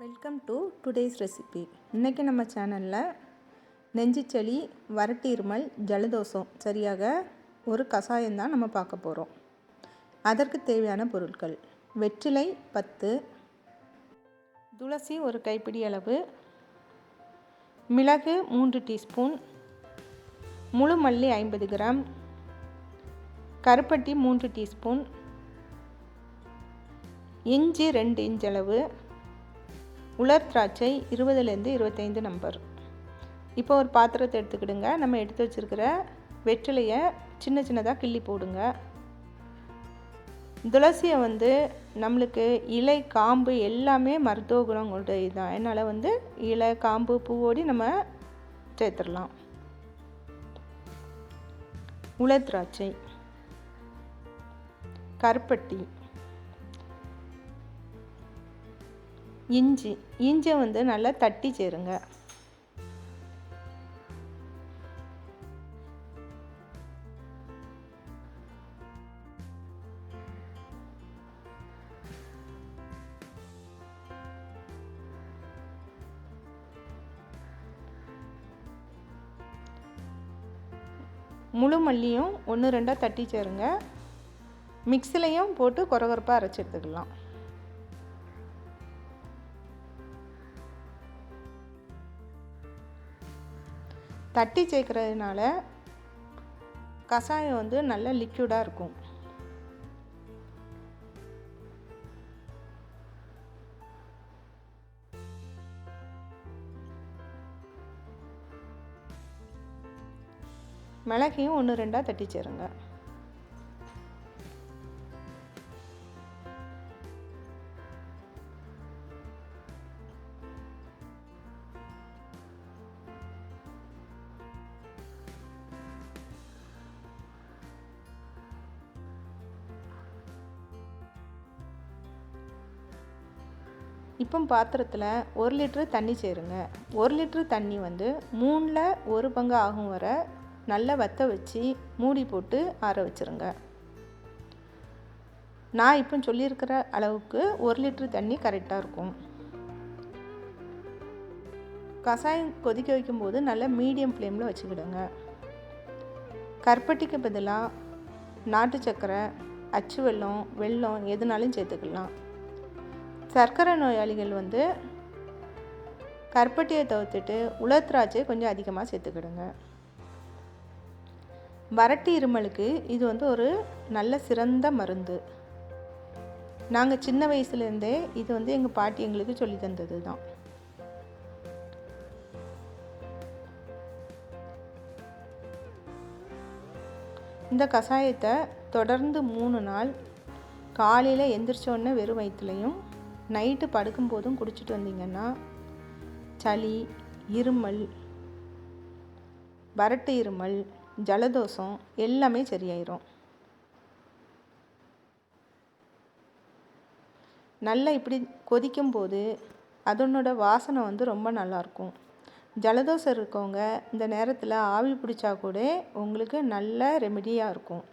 Welcome to today's recipe. இன்றைக்கி நம்ம சேனலில் நெஞ்சு சளி, வறட்டு இருமல், ஜலதோஷம் சரியாக ஒரு கஷாயம்தான் நம்ம பார்க்க போகிறோம். அதற்கு தேவையான பொருட்கள்: வெற்றிலை 10, துளசி ஒரு கைப்பிடி அளவு, மிளகு 3 டீஸ்பூன், முழு மல்லி 50 கிராம், கருப்பட்டி 3 டீஸ்பூன், இஞ்சி 2 இன்ச் அளவு, உலர் திராட்சை 20லேருந்து 25 நம்பர். இப்போ ஒரு பாத்திரத்தை எடுத்துக்கிடுங்க. நம்ம எடுத்து வச்சுருக்கிற வெற்றிலையை சின்ன சின்னதாக கிள்ளி போடுங்க. துளசியை நம்மளுக்கு இலை, காம்பு எல்லாமே மருத்துவ குணம் கொண்டது தான். அதனால் இலை, காம்பு, பூவோடி நம்ம சேர்த்துடலாம். உலர் திராட்சை, கருப்பட்டி, இஞ்சி நல்லா தட்டி சேருங்க. முழு மல்லியும் 1-2 தட்டி சேருங்க. மிக்ஸிலையும் போட்டு கொரகொரப்பாக அரைச்சி எடுத்துக்கலாம். தட்டி சேர்க்கறதுனால கஷாயம் நல்ல லிக்விடாக இருக்கும். மிளகையும் 1-2 தட்டி சேருங்க. இப்போ பாத்திரத்தில் 1 லிட்டர் தண்ணி சேருங்க. 1 லிட்டர் தண்ணி 3ல் 1 பங்கு ஆகும் வரை நல்லா வற்ற வச்சு மூடி போட்டு ஆற வச்சுருங்க. நான் இப்போ சொல்லியிருக்கிற அளவுக்கு 1 லிட்டர் தண்ணி கரெக்டாக இருக்கும். கஷாயம் கொதிக்க வைக்கும்போது நல்லா மீடியம் ஃப்ளேமில் வச்சுக்கிடுங்க. கருப்பட்டிக்கு பதிலாக நாட்டு சர்க்கரை, அச்சு வெல்லம் எதுனாலும் சேர்த்துக்கலாம். சர்க்கரை நோயாளிகள் கருப்பட்டியை தவிர்த்துட்டு உலர் திராட்சை கொஞ்சம் அதிகமாக சேர்த்துக்கிடுங்க. வறட்டு இருமலுக்கு இது ஒரு நல்ல சிறந்த மருந்து. நாங்கள் சின்ன வயசுலேருந்தே இது எங்கள் பாட்டி எங்களுக்கு சொல்லி தந்தது தான். இந்த கஷாயத்தை தொடர்ந்து 3 நாள் காலையில் எந்திரிச்சோடனே வெறும் வயிற்றுலையும் நைட்டு படுக்கும்போதும் குடிச்சிட்டு வந்தீங்கன்னா சளி, இருமல், வறட்டு இருமல், ஜலதோஷம் எல்லாமே சரியாயிரும். நல்லா இப்படி கொதிக்கும்போது அதனோட வாசனை ரொம்ப நல்லாயிருக்கும். ஜலதோஷம் இருக்கவங்க இந்த நேரத்தில் ஆவி பிடிச்சா கூட உங்களுக்கு நல்ல ரெமெடியாக இருக்கும்.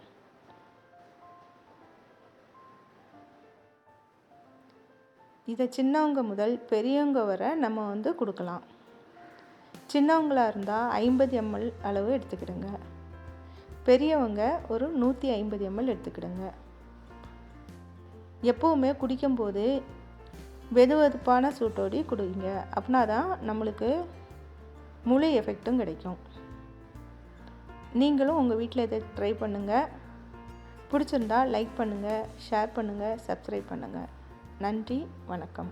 இதை சின்னவங்க முதல் பெரியவங்க வரை நம்ம கொடுக்கலாம். சின்னவங்களாக இருந்தால் 50 ml அளவு எடுத்துக்கிடுங்க. பெரியவங்க ஒரு 150 ml எடுத்துக்கிடுங்க. எப்போவுமே குடிக்கும்போது வெதுவெதுப்பான சூட்டோடி குடிங்க. அப்படின்னா தான் நம்மளுக்கு முழு எஃபெக்ட்டும் கிடைக்கும். நீங்களும் உங்கள் வீட்டில் இதை ட்ரை பண்ணுங்கள். பிடிச்சிருந்தா லைக் பண்ணுங்கள், ஷேர் பண்ணுங்கள், சப்ஸ்கிரைப் பண்ணுங்கள். நன்றி, வணக்கம்.